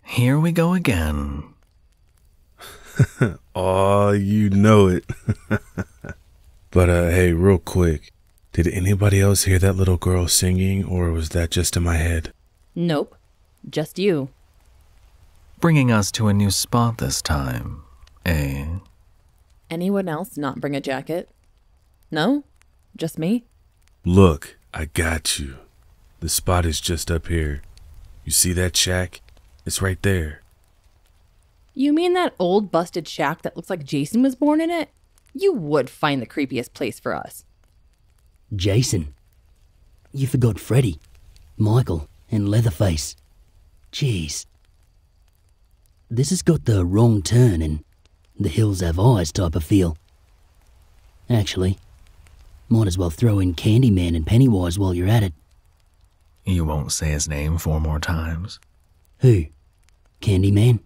Here we go again. Oh, you know it. But hey, real quick, did anybody else hear that little girl singing, or was that just in my head? Nope, just you. Bringing us to a new spot this time, eh? Anyone else not bring a jacket? No? Just me? Look, I got you. The spot is just up here. You see that shack? It's right there. You mean that old busted shack that looks like Jason was born in it? You would find the creepiest place for us. Jason. You forgot Freddy, Michael, and Leatherface. Jeez. This has got the wrong turn and the hills have eyes type of feel. Actually, might as well throw in Candyman and Pennywise while you're at it. You won't say his name 4 more times. Who? Candyman?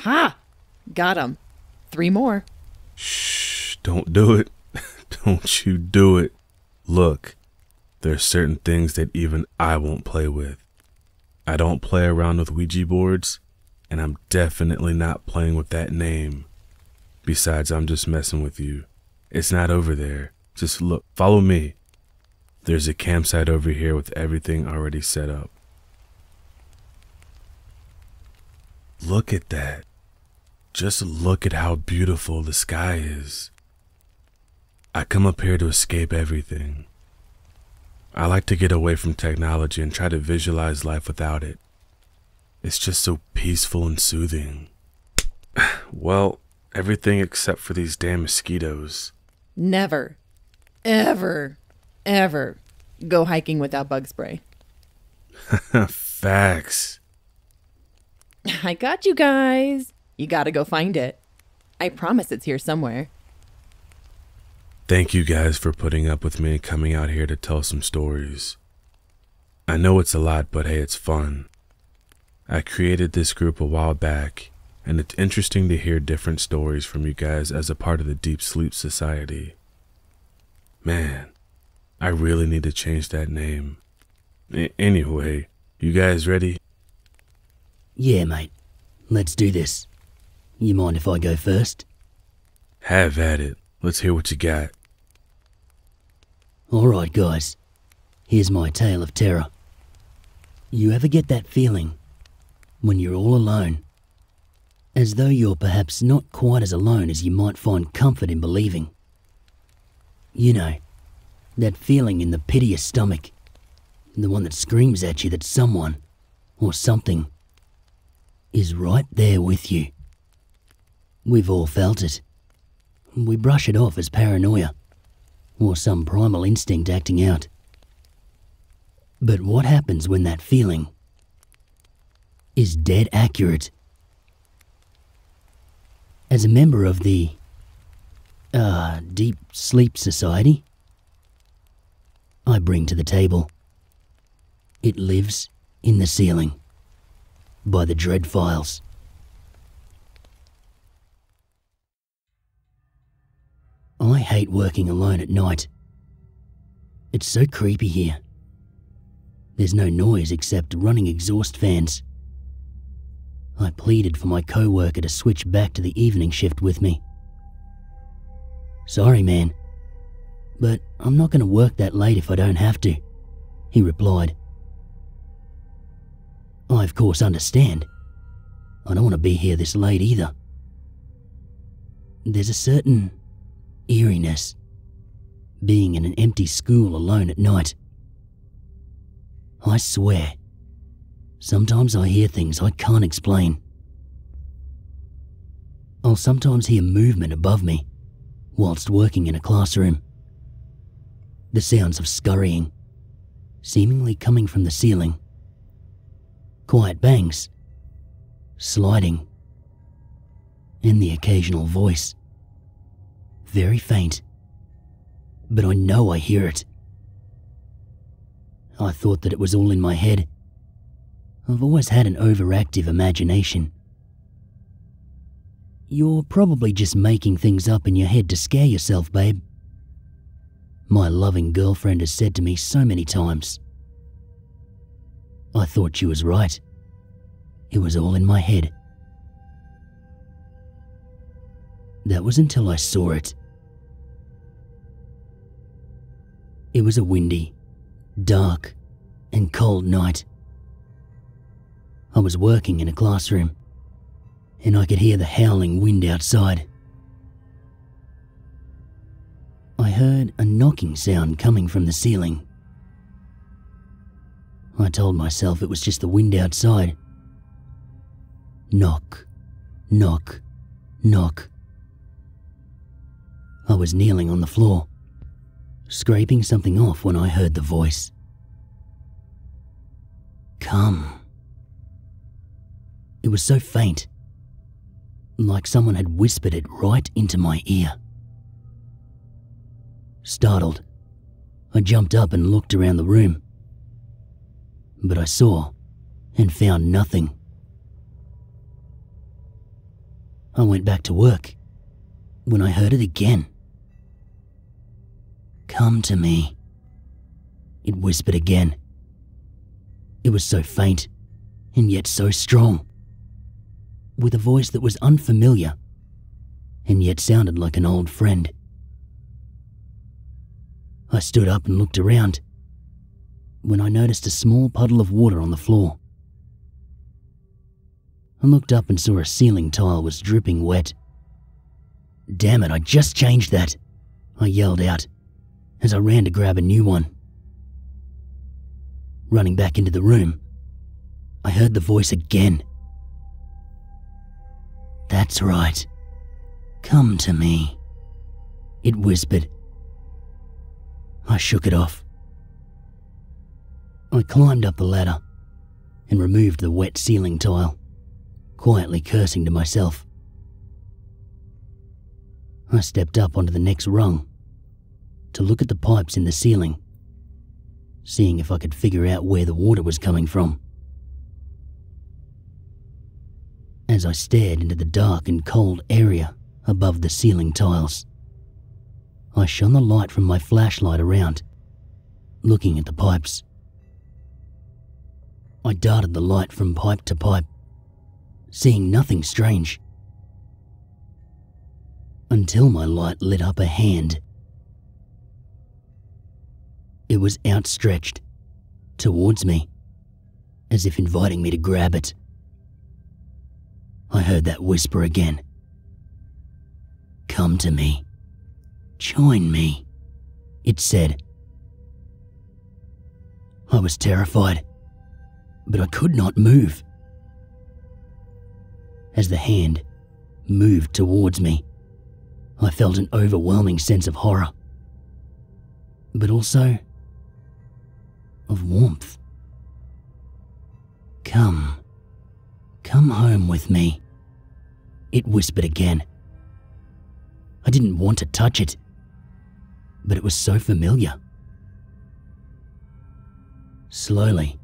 Ha! Got him. 3 more. Shh, don't do it. Don't you do it. Look, there's certain things that even I won't play with. I don't play around with Ouija boards, and I'm definitely not playing with that name. Besides, I'm just messing with you. It's not over there. Just look, follow me. There's a campsite over here with everything already set up. Look at that. Just look at how beautiful the sky is. I come up here to escape everything. I like to get away from technology and try to visualize life without it. It's just so peaceful and soothing. Well, everything except for these damn mosquitoes. Never, ever, ever go hiking without bug spray. Facts. I got you guys. You gotta go find it. I promise it's here somewhere. Thank you guys for putting up with me and coming out here to tell some stories. I know it's a lot, but hey, it's fun. I created this group a while back, and it's interesting to hear different stories from you guys as a part of the Deep Sleep Society. Man, I really need to change that name. Anyway, you guys ready? Yeah, mate. Let's do this. You mind if I go first? Have at it. Let's hear what you got. Alright, guys. Here's my tale of terror. You ever get that feeling when you're all alone? As though you're perhaps not quite as alone as you might find comfort in believing. You know, that feeling in the pit of your stomach. The one that screams at you that someone, or something, is right there with you. We've all felt it. We brush it off as paranoia, or some primal instinct acting out. But what happens when that feeling is dead accurate? As a member of the Deep Sleep Society, I bring to the table. It lives in the ceiling, by the Dread Files. I hate working alone at night. It's so creepy here. There's no noise except running exhaust fans. I pleaded for my co-worker to switch back to the evening shift with me. Sorry, man, but I'm not going to work that late if I don't have to, he replied. I of course understand. I don't want to be here this late either. There's a certain eeriness being in an empty school alone at night. I swear, sometimes I hear things I can't explain. I'll sometimes hear movement above me whilst working in a classroom. The sounds of scurrying, seemingly coming from the ceiling. Quiet bangs, sliding, and the occasional voice. Very faint, but I know I hear it. I thought that it was all in my head. I've always had an overactive imagination. You're probably just making things up in your head to scare yourself, babe. My loving girlfriend has said to me so many times. I thought she was right. It was all in my head. That was until I saw it. It was a windy, dark, and cold night. I was working in a classroom, and I could hear the howling wind outside. I heard a knocking sound coming from the ceiling. I told myself it was just the wind outside. Knock, knock, knock. I was kneeling on the floor, scraping something off when I heard the voice. Come. It was so faint, like someone had whispered it right into my ear. Startled, I jumped up and looked around the room, but I saw and found nothing. I went back to work when I heard it again. Come to me, it whispered again. It was so faint and yet so strong, with a voice that was unfamiliar and yet sounded like an old friend. I stood up and looked around when I noticed a small puddle of water on the floor. I looked up and saw a ceiling tile was dripping wet. Damn it, I just changed that, I yelled out as I ran to grab a new one. Running back into the room, I heard the voice again. That's right. Come to me, it whispered. I shook it off. I climbed up the ladder and removed the wet ceiling tile, quietly cursing to myself. I stepped up onto the next rung to look at the pipes in the ceiling, seeing if I could figure out where the water was coming from. As I stared into the dark and cold area above the ceiling tiles, I shone the light from my flashlight around, looking at the pipes. I darted the light from pipe to pipe, seeing nothing strange, until my light lit up a hand. It was outstretched towards me, as if inviting me to grab it. I heard that whisper again. Come to me. Join me, it said. I was terrified, but I could not move. As the hand moved towards me, I felt an overwhelming sense of horror, but also of warmth. Come home with me, it whispered again. I didn't want to touch it, but it was so familiar. Slowly,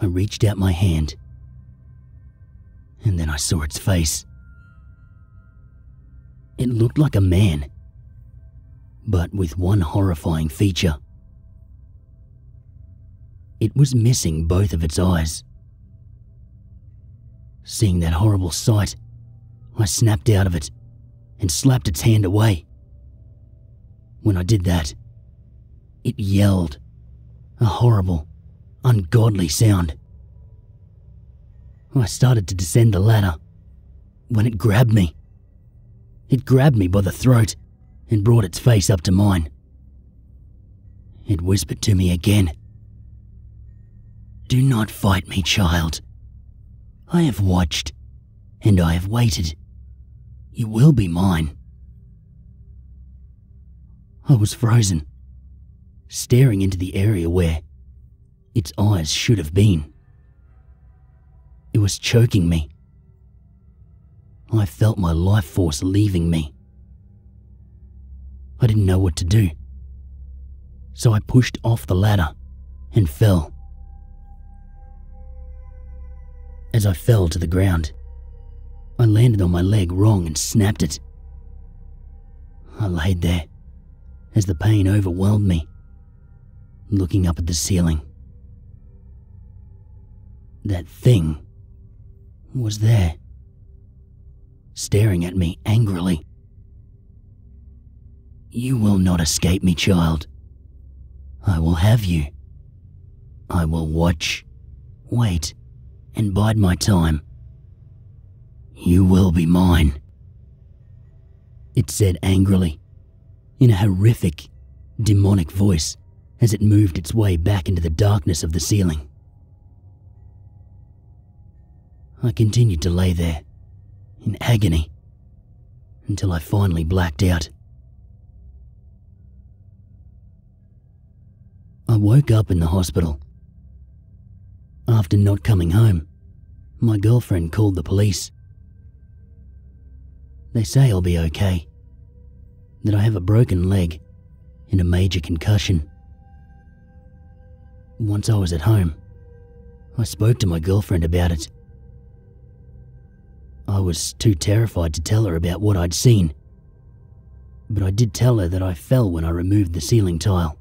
I reached out my hand, and then I saw its face. It looked like a man, but with one horrifying feature. It was missing both of its eyes. Seeing that horrible sight, I snapped out of it and slapped its hand away. When I did that, it yelled, a horrible, ungodly sound. I started to descend the ladder when it grabbed me. It grabbed me by the throat and brought its face up to mine. It whispered to me again. Do not fight me, child. I have watched, and I have waited. You will be mine. I was frozen, staring into the area where its eyes should have been. It was choking me. I felt my life force leaving me. I didn't know what to do, so I pushed off the ladder and fell. As I fell to the ground, I landed on my leg wrong and snapped it. I laid there as the pain overwhelmed me, looking up at the ceiling. That thing was there, staring at me angrily. "You will not escape me, child. I will have you. I will watch, wait, and bide my time. You will be mine," it said angrily, in a horrific, demonic voice as it moved its way back into the darkness of the ceiling. I continued to lay there, in agony, until I finally blacked out. I woke up in the hospital. After not coming home, my girlfriend called the police. They say I'll be okay, that I have a broken leg and a major concussion. Once I was at home, I spoke to my girlfriend about it. I was too terrified to tell her about what I'd seen, but I did tell her that I fell when I removed the ceiling tile.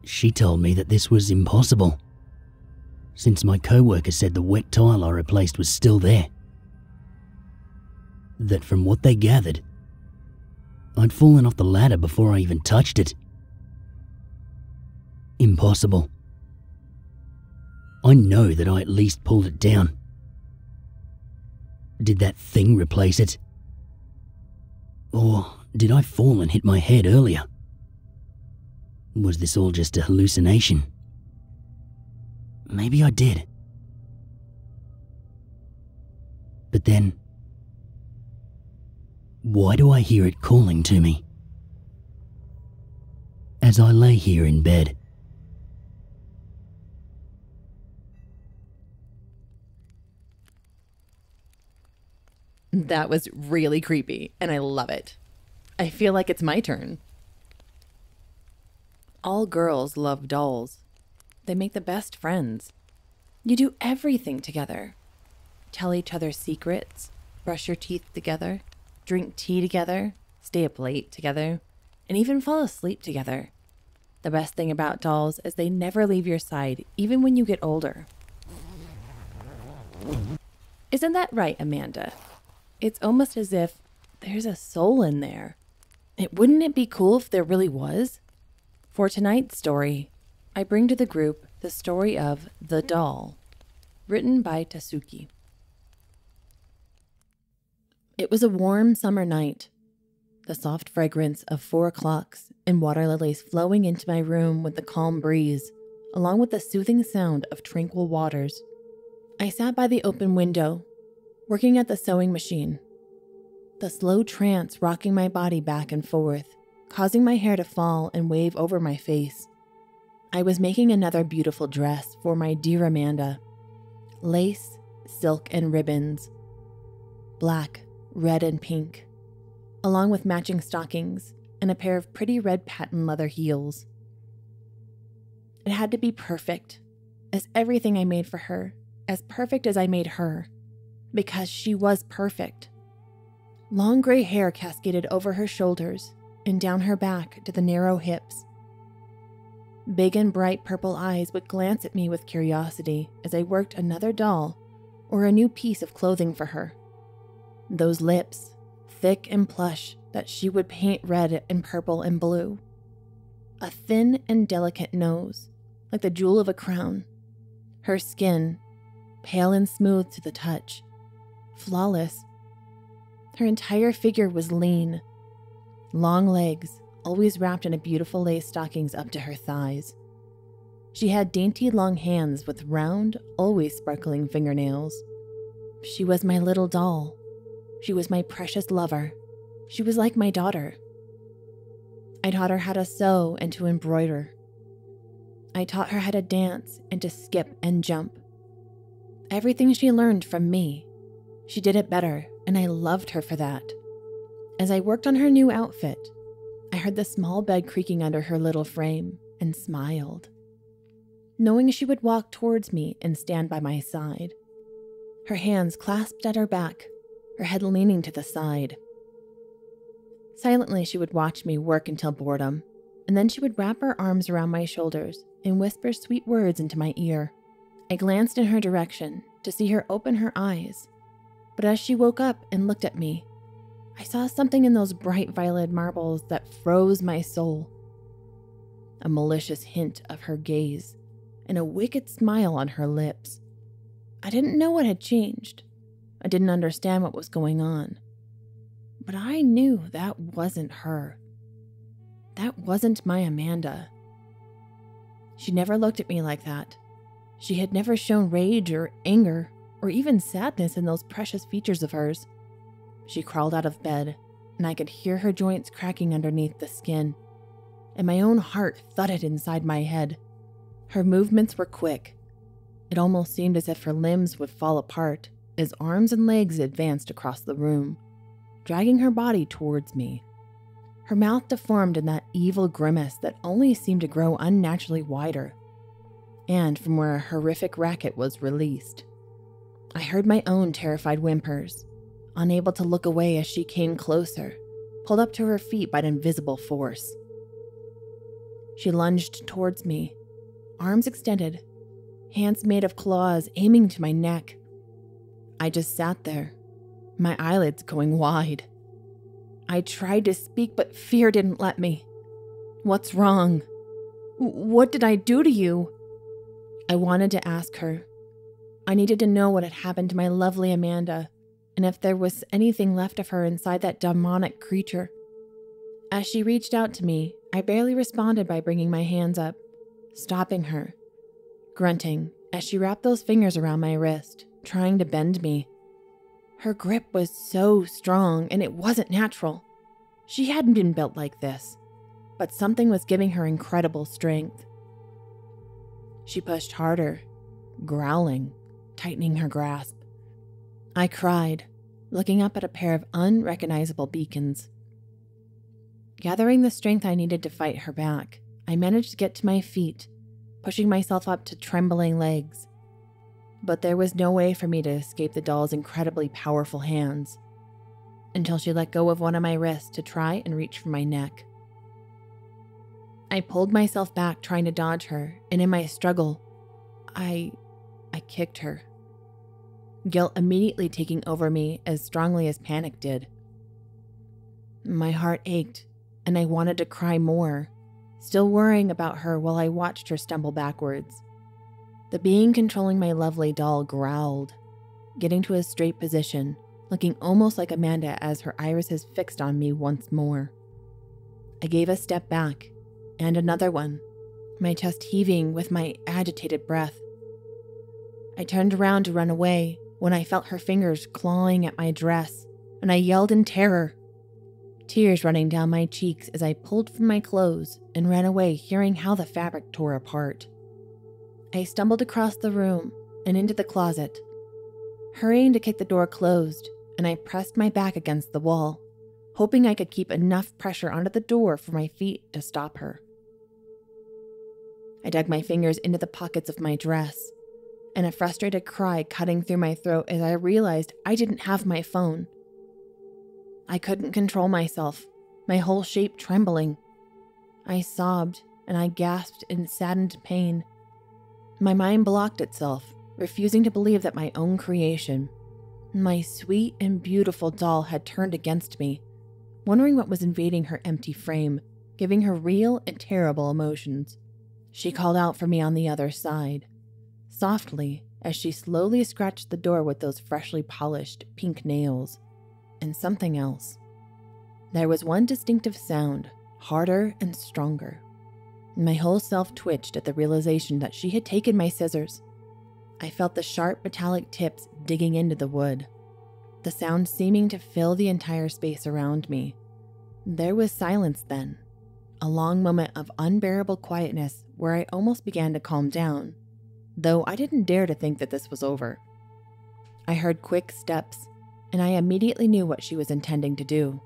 She told me that this was impossible, since my co-worker said the wet tile I replaced was still there. That from what they gathered, I'd fallen off the ladder before I even touched it. Impossible. I know that I at least pulled it down. Did that thing replace it? Or did I fall and hit my head earlier? Was this all just a hallucination? Maybe I did. But then, why do I hear it calling to me? As I lay here in bed, That was really creepy, and I love it. I feel like it's my turn. All girls love dolls. They make the best friends. You do everything together. Tell each other secrets, brush your teeth together, drink tea together, stay up late together, and even fall asleep together. The best thing about dolls is they never leave your side, even when you get older. Isn't that right, Amanda? It's almost as if there's a soul in there. Wouldn't it be cool if there really was? For tonight's story, I bring to the group the story of The Doll, written by Tatsuki. It was a warm summer night. The soft fragrance of 4 o'clocks and water lilies flowing into my room with the calm breeze, along with the soothing sound of tranquil waters. I sat by the open window, working at the sewing machine, the slow trance rocking my body back and forth, causing my hair to fall and wave over my face. I was making another beautiful dress for my dear Amanda. Lace, silk, and ribbons. Black, red, and pink, along with matching stockings and a pair of pretty red patent leather heels. It had to be perfect, as everything I made for her, as perfect as I made her, because she was perfect. Long gray hair cascaded over her shoulders and down her back to the narrow hips. Big and bright purple eyes would glance at me with curiosity as I worked another doll or a new piece of clothing for her. Those lips, thick and plush, that she would paint red and purple and blue. A thin and delicate nose, like the jewel of a crown. Her skin, pale and smooth to the touch. Flawless. Her entire figure was lean. Long legs, always wrapped in a beautiful lace stockings up to her thighs. She had dainty long hands with round, always sparkling fingernails. She was my little doll. She was my precious lover. She was like my daughter. I taught her how to sew and to embroider. I taught her how to dance and to skip and jump. Everything she learned from me. She did it better, and I loved her for that. As I worked on her new outfit, I heard the small bed creaking under her little frame and smiled, knowing she would walk towards me and stand by my side. Her hands clasped at her back, her head leaning to the side. Silently, she would watch me work until boredom, and then she would wrap her arms around my shoulders and whisper sweet words into my ear. I glanced in her direction to see her open her eyes, but as she woke up and looked at me, I saw something in those bright violet marbles that froze my soul. A malicious hint of her gaze and a wicked smile on her lips. I didn't know what had changed. I didn't understand what was going on. But I knew that wasn't her. That wasn't my Amanda. She never looked at me like that. She had never shown rage or anger or even sadness in those precious features of hers. She crawled out of bed, and I could hear her joints cracking underneath the skin, and my own heart thudded inside my head. Her movements were quick. It almost seemed as if her limbs would fall apart as arms and legs advanced across the room, dragging her body towards me. Her mouth deformed in that evil grimace that only seemed to grow unnaturally wider, and from where a horrific racket was released. I heard my own terrified whimpers, unable to look away as she came closer, pulled up to her feet by an invisible force. She lunged towards me, arms extended, hands made of claws aiming to my neck. I just sat there, my eyelids going wide. I tried to speak, but fear didn't let me. What's wrong? What did I do to you? I wanted to ask her. I needed to know what had happened to my lovely Amanda, and if there was anything left of her inside that demonic creature. As she reached out to me, I barely responded by bringing my hands up, stopping her, grunting as she wrapped those fingers around my wrist, trying to bend me. Her grip was so strong, and it wasn't natural. She hadn't been built like this, but something was giving her incredible strength. She pushed harder, growling, tightening her grasp. I cried, looking up at a pair of unrecognizable beacons. Gathering the strength I needed to fight her back, I managed to get to my feet, pushing myself up to trembling legs. But there was no way for me to escape the doll's incredibly powerful hands, until she let go of one of my wrists to try and reach for my neck. I pulled myself back trying to dodge her, and in my struggle, I kicked her. Guilt immediately taking over me as strongly as panic did. My heart ached, and I wanted to cry more, still worrying about her while I watched her stumble backwards. The being controlling my lovely doll growled, getting to a straight position, looking almost like Amanda as her irises fixed on me once more. I gave a step back, and another one, my chest heaving with my agitated breath. I turned around to run away when I felt her fingers clawing at my dress, and I yelled in terror, tears running down my cheeks as I pulled from my clothes and ran away, hearing how the fabric tore apart. I stumbled across the room and into the closet, hurrying to kick the door closed, and I pressed my back against the wall, hoping I could keep enough pressure onto the door for my feet to stop her. I dug my fingers into the pockets of my dress, and a frustrated cry cutting through my throat as I realized I didn't have my phone. I couldn't control myself, my whole shape trembling. I sobbed, and I gasped in saddened pain. My mind blocked itself, refusing to believe that my own creation, my sweet and beautiful doll, had turned against me, wondering what was invading her empty frame, giving her real and terrible emotions. She called out for me on the other side, softly, as she slowly scratched the door with those freshly polished pink nails, and something else. There was one distinctive sound, harder and stronger. My whole self twitched at the realization that she had taken my scissors. I felt the sharp metallic tips digging into the wood, the sound seeming to fill the entire space around me. There was silence then, a long moment of unbearable quietness where I almost began to calm down, though I didn't dare to think that this was over. I heard quick steps, and I immediately knew what she was intending to do.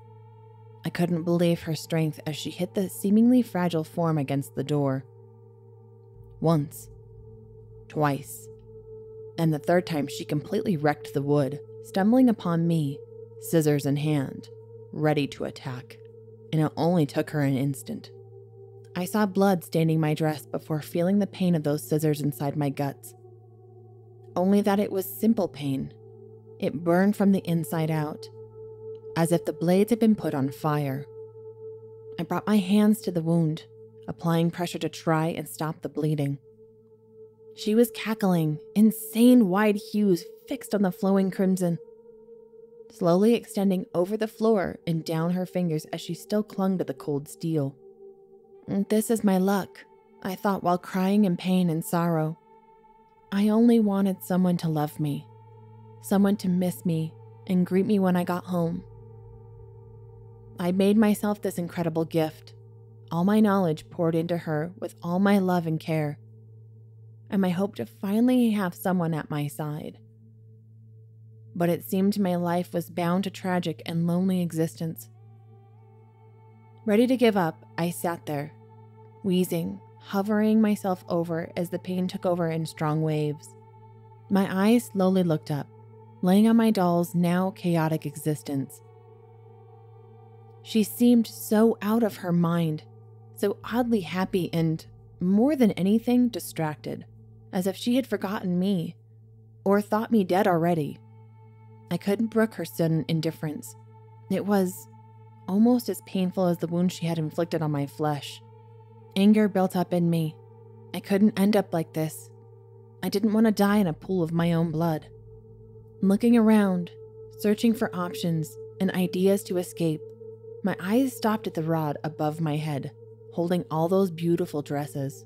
I couldn't believe her strength as she hit the seemingly fragile form against the door. Once, twice, and the third time she completely wrecked the wood, stumbling upon me, scissors in hand, ready to attack, and it only took her an instant. I saw blood staining my dress before feeling the pain of those scissors inside my guts. only that it was simple pain. It burned from the inside out, as if the blades had been put on fire. I brought my hands to the wound, applying pressure to try and stop the bleeding. She was cackling, insane wide hues fixed on the flowing crimson, slowly extending over the floor and down her fingers as she still clung to the cold steel. This is my luck, I thought while crying in pain and sorrow. I only wanted someone to love me, someone to miss me and greet me when I got home. I made myself this incredible gift, all my knowledge poured into her with all my love and care, and my hope to finally have someone at my side. But it seemed my life was bound to tragic and lonely existence. Ready to give up, I sat there, wheezing, hovering myself over as the pain took over in strong waves. My eyes slowly looked up, laying on my doll's now chaotic existence. She seemed so out of her mind, so oddly happy and, more than anything, distracted, as if she had forgotten me, or thought me dead already. I couldn't brook her sudden indifference. It was almost as painful as the wound she had inflicted on my flesh. Anger built up in me. I couldn't end up like this. I didn't want to die in a pool of my own blood. Looking around, searching for options and ideas to escape, my eyes stopped at the rod above my head, holding all those beautiful dresses.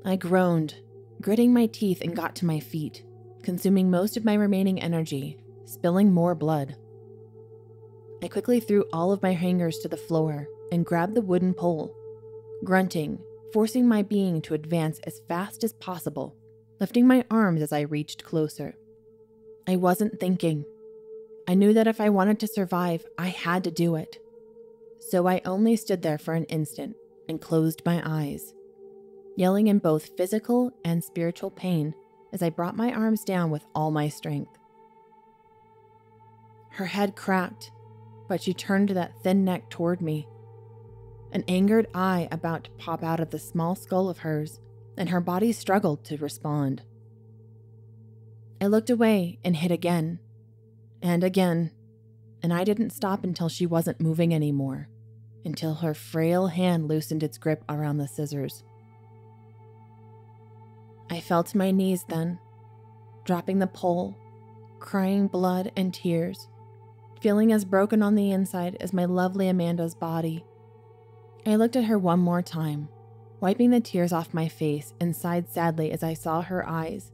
I groaned, gritting my teeth, and got to my feet, consuming most of my remaining energy, spilling more blood. I quickly threw all of my hangers to the floor and grabbed the wooden pole, grunting, forcing my being to advance as fast as possible, lifting my arms as I reached closer. I wasn't thinking. I knew that if I wanted to survive, I had to do it. So I only stood there for an instant and closed my eyes, yelling in both physical and spiritual pain as I brought my arms down with all my strength. Her head cracked, but she turned that thin neck toward me, an angered eye about to pop out of the small skull of hers, and her body struggled to respond. I looked away and hit again, and again, and I didn't stop until she wasn't moving anymore, until her frail hand loosened its grip around the scissors. I fell to my knees then, dropping the pole, crying blood and tears, feeling as broken on the inside as my lovely Amanda's body. I looked at her one more time, wiping the tears off my face, and sighed sadly as I saw her eyes,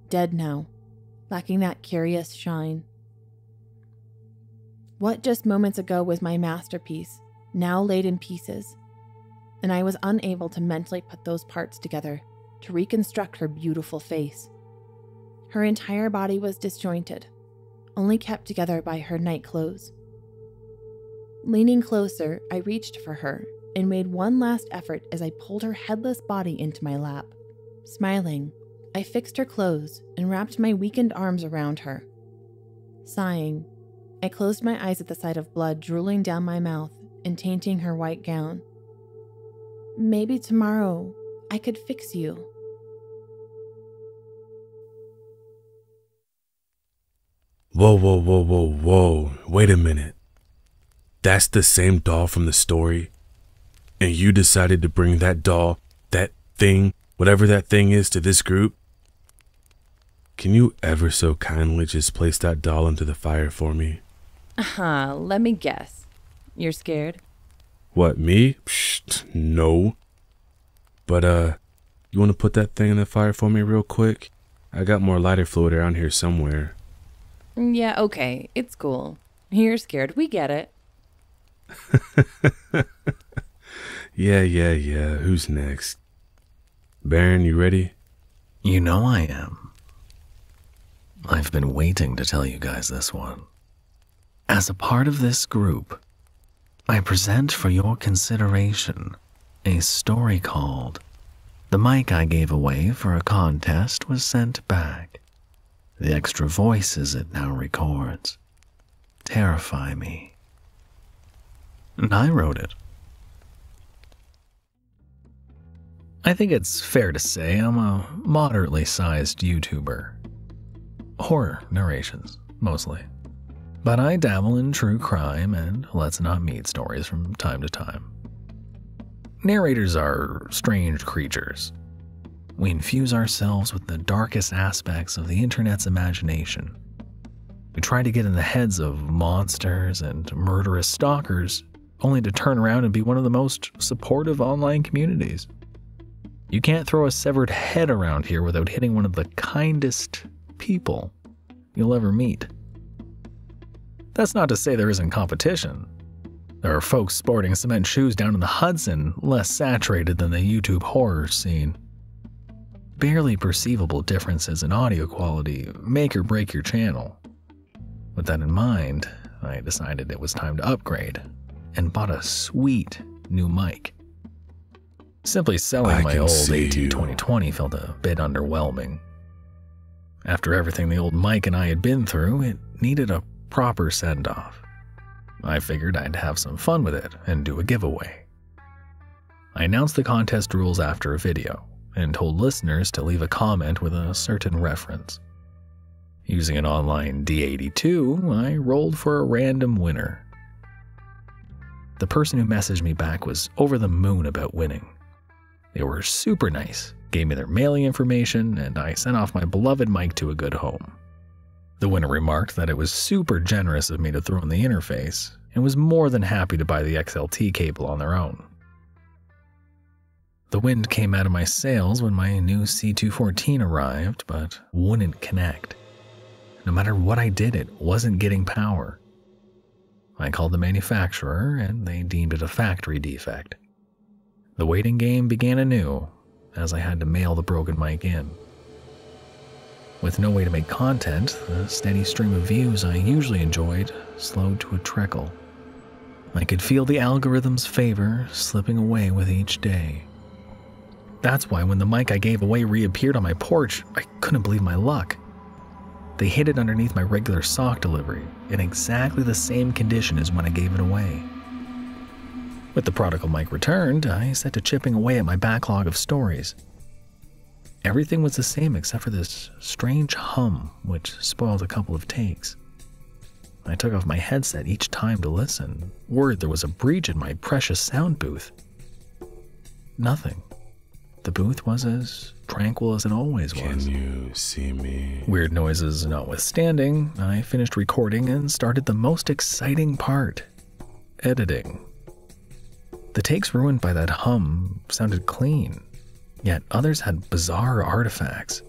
dead now, lacking that curious shine. What just moments ago was my masterpiece, now laid in pieces, and I was unable to mentally put those parts together to reconstruct her beautiful face. Her entire body was disjointed, only kept together by her night clothes. Leaning closer, I reached for her and made one last effort as I pulled her headless body into my lap. Smiling, I fixed her clothes and wrapped my weakened arms around her. Sighing, I closed my eyes at the sight of blood drooling down my mouth and tainting her white gown. Maybe tomorrow I could fix you. Whoa, whoa, whoa, whoa, whoa. Wait a minute. That's the same doll from the story? And you decided to bring that doll, that thing, whatever that thing is, to this group? Can you ever so kindly just place that doll into the fire for me? Let me guess. You're scared? What, me? Psst, no. But, you want to put that thing in the fire for me real quick? I got more lighter fluid around here somewhere. Yeah, okay. It's cool. You're scared. We get it. Yeah. Who's next? Baron, you ready? You know I am. I've been waiting to tell you guys this one. As a part of this group, I present for your consideration a story called "The Mic I Gave Away for a Contest Was Sent Back. The extra voices it now records terrify me." And I wrote it. I think it's fair to say I'm a moderately sized YouTuber. Horror narrations, mostly. But I dabble in true crime and Let's Not Meet stories from time to time. Narrators are strange creatures. We infuse ourselves with the darkest aspects of the internet's imagination. We try to get in the heads of monsters and murderous stalkers, only to turn around and be one of the most supportive online communities. You can't throw a severed head around here without hitting one of the kindest people you'll ever meet. That's not to say there isn't competition. There are folks sporting cement shoes down in the Hudson, less saturated than the YouTube horror scene. Barely perceivable differences in audio quality make or break your channel. With that in mind, I decided it was time to upgrade and bought a sweet new mic. Simply selling my old AT2020 felt a bit underwhelming. After everything the old mic and I had been through, it needed a proper send-off. I figured I'd have some fun with it and do a giveaway. I announced the contest rules after a video and told listeners to leave a comment with a certain reference. Using an online D82, I rolled for a random winner. The person who messaged me back was over the moon about winning. They were super nice, gave me their mailing information, and I sent off my beloved mic to a good home. The winner remarked that it was super generous of me to throw in the interface and was more than happy to buy the XLT cable on their own. The wind came out of my sails when my new C214 arrived, but wouldn't connect. No matter what I did, it wasn't getting power. I called the manufacturer, and they deemed it a factory defect. The waiting game began anew, as I had to mail the broken mic in. With no way to make content, the steady stream of views I usually enjoyed slowed to a trickle. I could feel the algorithm's favor slipping away with each day. That's why when the mic I gave away reappeared on my porch, I couldn't believe my luck. They hid it underneath my regular sock delivery, in exactly the same condition as when I gave it away. With the prodigal mic returned, I set to chipping away at my backlog of stories. Everything was the same except for this strange hum, which spoiled a couple of takes. I took off my headset each time to listen, worried there was a breach in my precious sound booth. Nothing. The booth was as tranquil as it always was. Can you see me? Weird noises notwithstanding, I finished recording and started the most exciting part: editing. The takes ruined by that hum sounded clean, yet others had bizarre artifacts.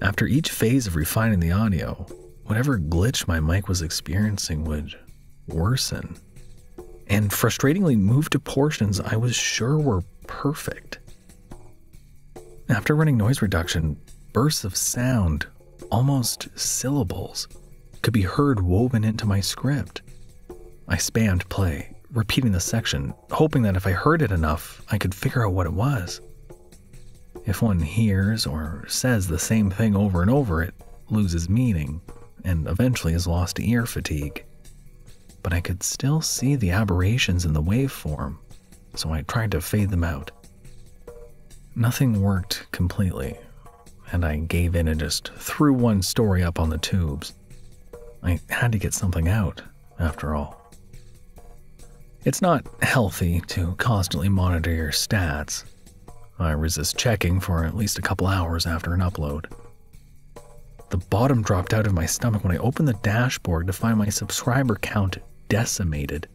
After each phase of refining the audio, whatever glitch my mic was experiencing would worsen, and frustratingly move to portions I was sure were perfect. After running noise reduction, bursts of sound, almost syllables, could be heard woven into my script. I spammed play, repeating the section, hoping that if I heard it enough, I could figure out what it was. If one hears or says the same thing over and over, it loses meaning, and eventually is lost to ear fatigue. But I could still see the aberrations in the waveform, so I tried to fade them out. Nothing worked completely, and I gave in and just threw one story up on the tubes. I had to get something out, after all. It's not healthy to constantly monitor your stats. I resist checking for at least a couple hours after an upload. The bottom dropped out of my stomach when I opened the dashboard to find my subscriber count decimated.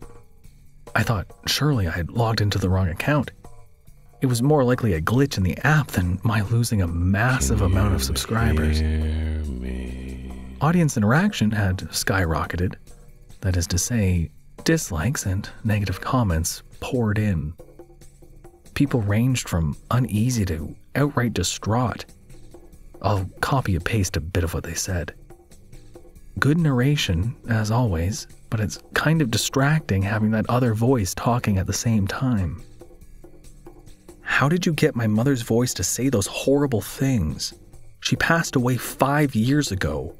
I thought surely I had logged into the wrong account. It was more likely a glitch in the app than my losing a massive amount of subscribers. Audience interaction had skyrocketed. That is to say, dislikes and negative comments poured in. People ranged from uneasy to outright distraught. I'll copy and paste a bit of what they said. Good narration, as always, but it's kind of distracting having that other voice talking at the same time. How did you get my mother's voice to say those horrible things? She passed away 5 years ago.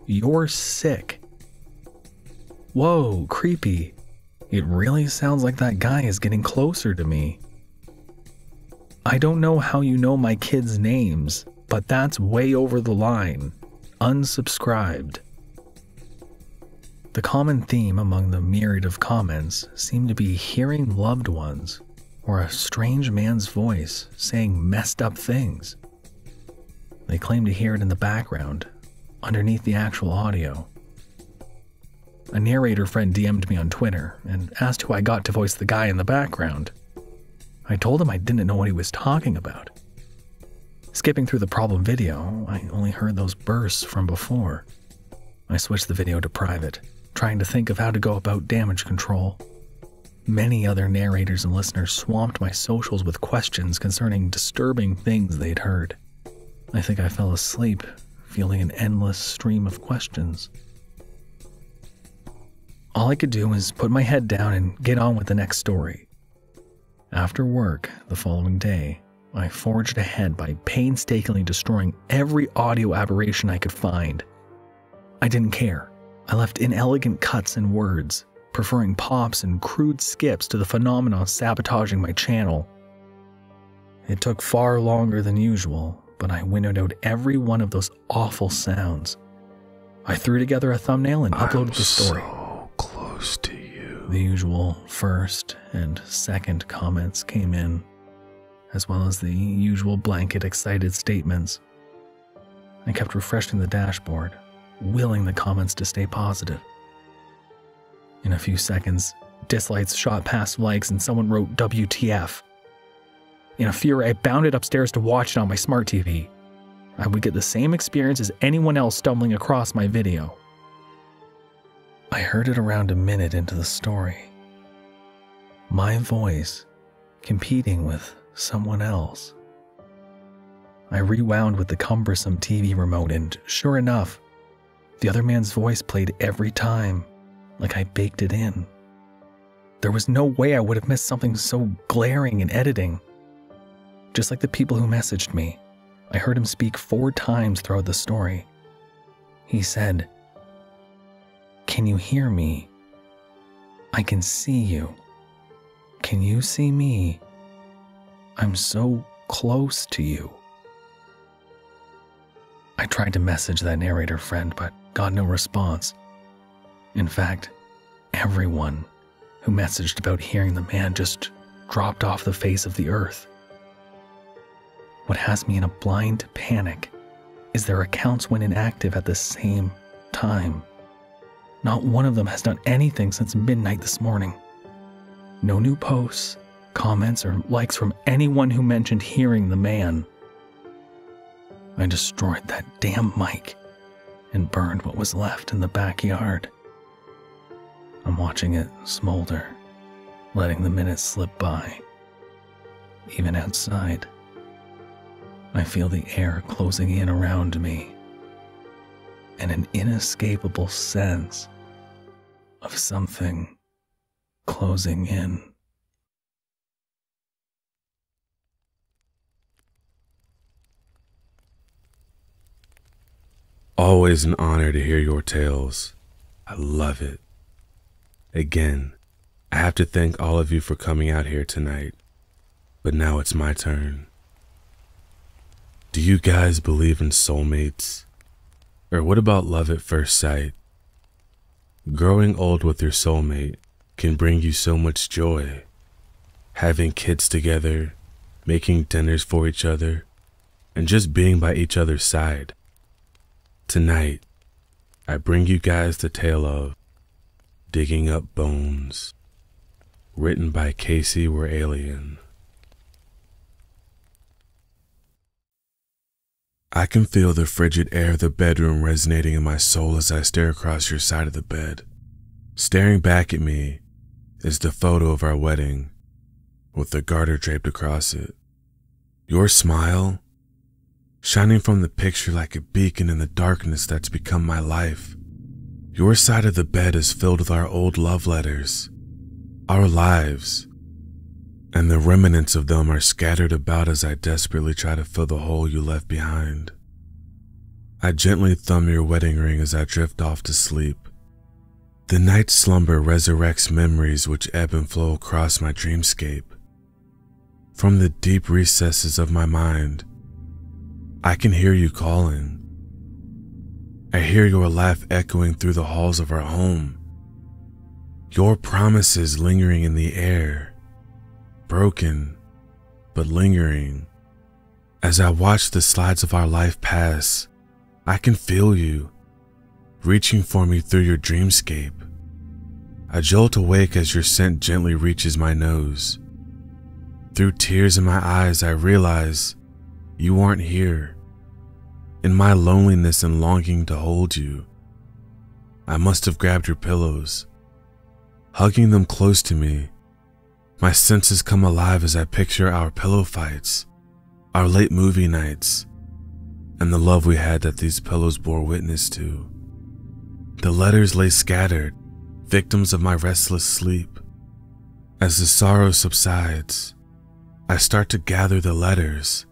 You're sick. Whoa, creepy. It really sounds like that guy is getting closer to me. I don't know how you know my kids' names, but that's way over the line. Unsubscribed. The common theme among the myriad of comments seemed to be hearing loved ones or a strange man's voice saying messed up things. They claimed to hear it in the background, underneath the actual audio. A narrator friend DM'd me on Twitter and asked who I got to voice the guy in the background. I told him I didn't know what he was talking about. Skipping through the problem video, I only heard those bursts from before. I switched the video to private, trying to think of how to go about damage control. Many other narrators and listeners swamped my socials with questions concerning disturbing things they'd heard. I think I fell asleep, feeling an endless stream of questions. All I could do was put my head down and get on with the next story. After work the following day, I forged ahead by painstakingly destroying every audio aberration I could find. I didn't care. I left inelegant cuts and words, preferring pops and crude skips to the phenomenon sabotaging my channel. It took far longer than usual, but I winnowed out every one of those awful sounds. I threw together a thumbnail and uploaded the story. So close to you. The usual first and second comments came in, as well as the usual blanket excited statements. I kept refreshing the dashboard, willing the comments to stay positive. In a few seconds, dislikes shot past likes and someone wrote WTF. In a fury, I bounded upstairs to watch it on my smart TV. I would get the same experience as anyone else stumbling across my video. I heard it around a minute into the story. My voice competing with someone else. I rewound with the cumbersome TV remote and, sure enough, the other man's voice played every time, like I baked it in. There was no way I would have missed something so glaring in editing. Just like the people who messaged me, I heard him speak 4 times throughout the story. He said, "Can you hear me? I can see you. Can you see me? I'm so close to you." I tried to message that narrator friend, but got no response. In fact, everyone who messaged about hearing the man just dropped off the face of the earth. What has me in a blind panic is their accounts went inactive at the same time. Not one of them has done anything since midnight this morning. No new posts, comments, or likes from anyone who mentioned hearing the man. I destroyed that damn mic and burned what was left in the backyard. I'm watching it smolder, letting the minutes slip by. Even outside, I feel the air closing in around me and an inescapable sense of something closing in. Always an honor to hear your tales. I love it. Again, I have to thank all of you for coming out here tonight, but now it's my turn. Do you guys believe in soulmates? Or what about love at first sight? Growing old with your soulmate can bring you so much joy. Having kids together, making dinners for each other, and just being by each other's side. Tonight, I bring you guys the tale of Digging Up Bones, written by Casey Were Alien. I can feel the frigid air of the bedroom resonating in my soul as I stare across your side of the bed. Staring back at me is the photo of our wedding, with the garter draped across it. Your smile, shining from the picture like a beacon in the darkness that's become my life. Your side of the bed is filled with our old love letters, our lives, and the remnants of them are scattered about as I desperately try to fill the hole you left behind. I gently thumb your wedding ring as I drift off to sleep. The night slumber resurrects memories which ebb and flow across my dreamscape. From the deep recesses of my mind, I can hear you calling. I hear your laugh echoing through the halls of our home. Your promises lingering in the air, broken, but lingering. As I watch the slides of our life pass, I can feel you, reaching for me through your dreamscape. I jolt awake as your scent gently reaches my nose. Through tears in my eyes, I realize you aren't here. In my loneliness and longing to hold you, I must have grabbed your pillows. Hugging them close to me, my senses come alive as I picture our pillow fights, our late movie nights, and the love we had that these pillows bore witness to. The letters lay scattered, victims of my restless sleep. As the sorrow subsides, I start to gather the letters,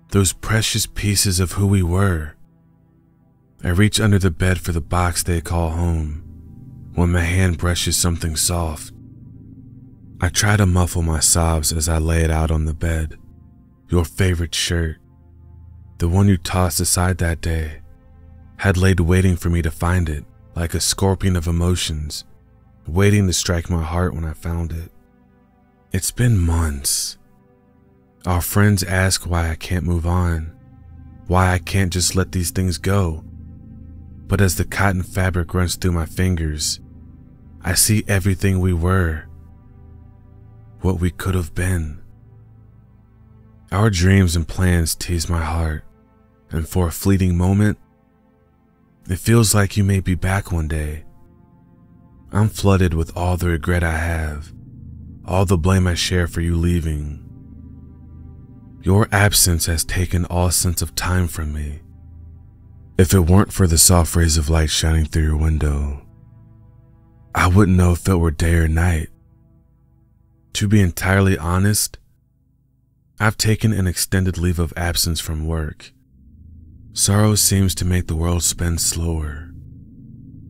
those precious pieces of who we were. I reach under the bed for the box they call home, when my hand brushes something soft. I try to muffle my sobs as I lay it out on the bed. Your favorite shirt, the one you tossed aside that day, had laid waiting for me to find it, like a scorpion of emotions, waiting to strike my heart when I found it. It's been months. Our friends ask why I can't move on, why I can't just let these things go. But as the cotton fabric runs through my fingers, I see everything we were, what we could have been. Our dreams and plans tease my heart, and for a fleeting moment, it feels like you may be back one day. I'm flooded with all the regret I have, all the blame I share for you leaving. Your absence has taken all sense of time from me. If it weren't for the soft rays of light shining through your window, I wouldn't know if it were day or night. To be entirely honest, I've taken an extended leave of absence from work. Sorrow seems to make the world spin slower,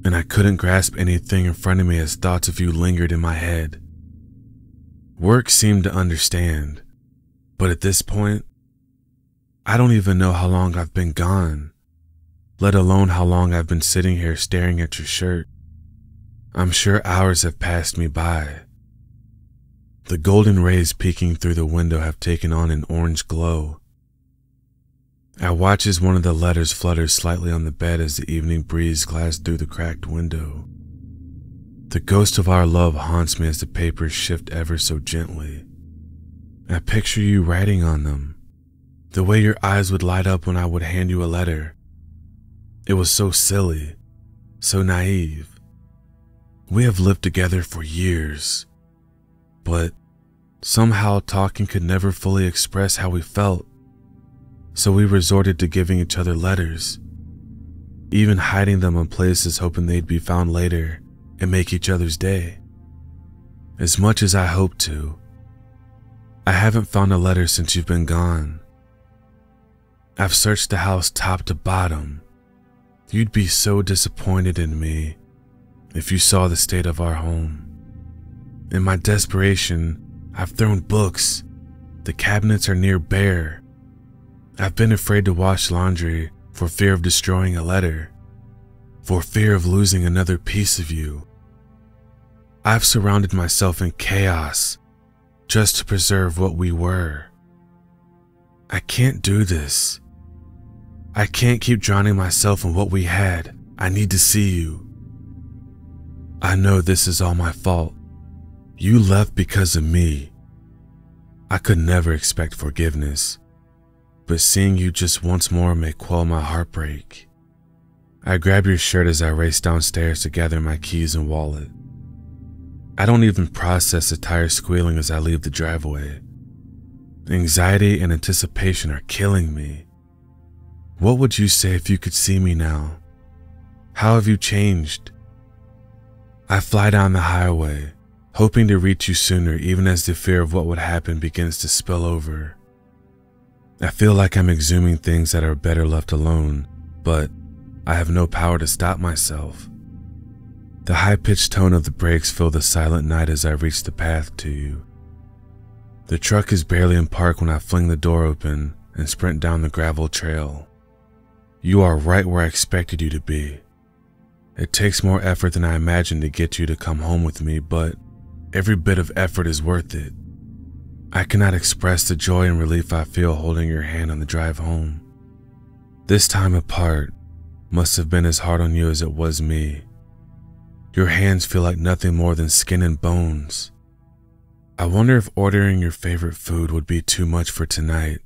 and I couldn't grasp anything in front of me as thoughts of you lingered in my head. Work seemed to understand, but at this point, I don't even know how long I've been gone, let alone how long I've been sitting here staring at your shirt. I'm sure hours have passed me by. The golden rays peeking through the window have taken on an orange glow. I watch as one of the letters flutters slightly on the bed as the evening breeze glides through the cracked window. The ghost of our love haunts me as the papers shift ever so gently. I picture you writing on them, the way your eyes would light up when I would hand you a letter. It was so silly, so naive. We have lived together for years, but somehow talking could never fully express how we felt. So we resorted to giving each other letters, even hiding them in places hoping they'd be found later and make each other's day. As much as I hope to, I haven't found a letter since you've been gone. I've searched the house top to bottom. You'd be so disappointed in me if you saw the state of our home. In my desperation, I've thrown books. The cabinets are near bare. I've been afraid to wash laundry for fear of destroying a letter, for fear of losing another piece of you. I've surrounded myself in chaos just to preserve what we were. I can't do this. I can't keep drowning myself in what we had. I need to see you. I know this is all my fault. You left because of me. I could never expect forgiveness, but seeing you just once more may quell my heartbreak. I grab your shirt as I race downstairs to gather my keys and wallet. I don't even process the tires squealing as I leave the driveway. Anxiety and anticipation are killing me. What would you say if you could see me now? How have you changed? I fly down the highway, hoping to reach you sooner even as the fear of what would happen begins to spill over. I feel like I'm exhuming things that are better left alone, but I have no power to stop myself. The high-pitched tone of the brakes fill the silent night as I reach the path to you. The truck is barely in park when I fling the door open and sprint down the gravel trail. You are right where I expected you to be. It takes more effort than I imagined to get you to come home with me, but every bit of effort is worth it. I cannot express the joy and relief I feel holding your hand on the drive home. This time apart must have been as hard on you as it was me. Your hands feel like nothing more than skin and bones. I wonder if ordering your favorite food would be too much for tonight,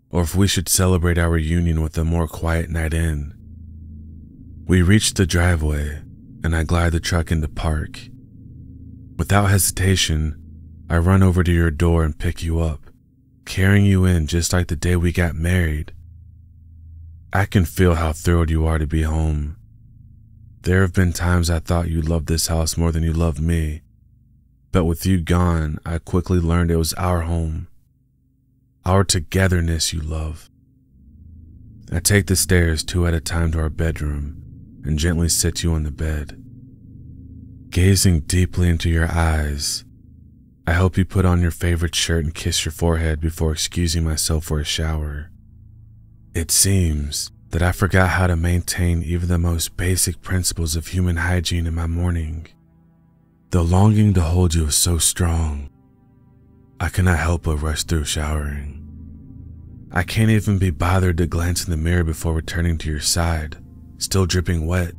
or if we should celebrate our reunion with a more quiet night in. We reach the driveway, and I glide the truck into park. Without hesitation, I run over to your door and pick you up, carrying you in just like the day we got married. I can feel how thrilled you are to be home. There have been times I thought you loved this house more than you loved me, but with you gone, I quickly learned it was our home, our togetherness you love. I take the stairs 2 at a time to our bedroom and gently sit you on the bed. Gazing deeply into your eyes, I hope you put on your favorite shirt and kiss your forehead before excusing myself for a shower. It seems that I forgot how to maintain even the most basic principles of human hygiene in my morning. The longing to hold you is so strong, I cannot help but rush through showering. I can't even be bothered to glance in the mirror before returning to your side, still dripping wet.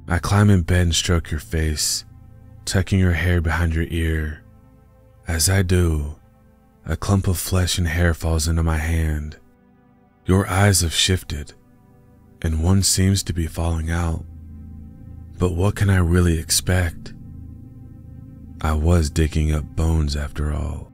I climb in bed and stroke your face, tucking your hair behind your ear. As I do, a clump of flesh and hair falls into my hand. Your eyes have shifted, and one seems to be falling out. But what can I really expect? I was digging up bones after all.